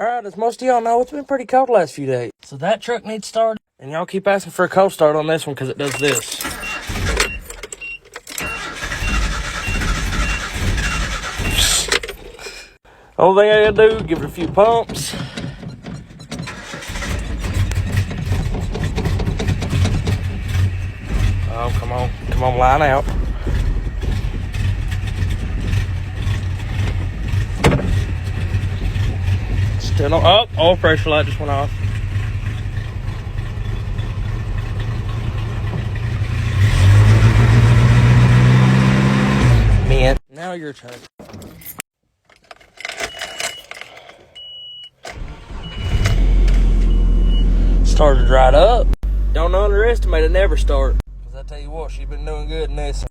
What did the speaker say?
Alright, as most of y'all know, it's been pretty cold the last few days. So that truck needs started. And y'all keep asking for a cold start on this one because it does this. Only thing I gotta do, give it a few pumps. Oh, come on, line out. Still no, oh, oil pressure light just went off. Man, now your turn. Started right up. Don't underestimate a never start. Cause I tell you what, she's been doing good in this.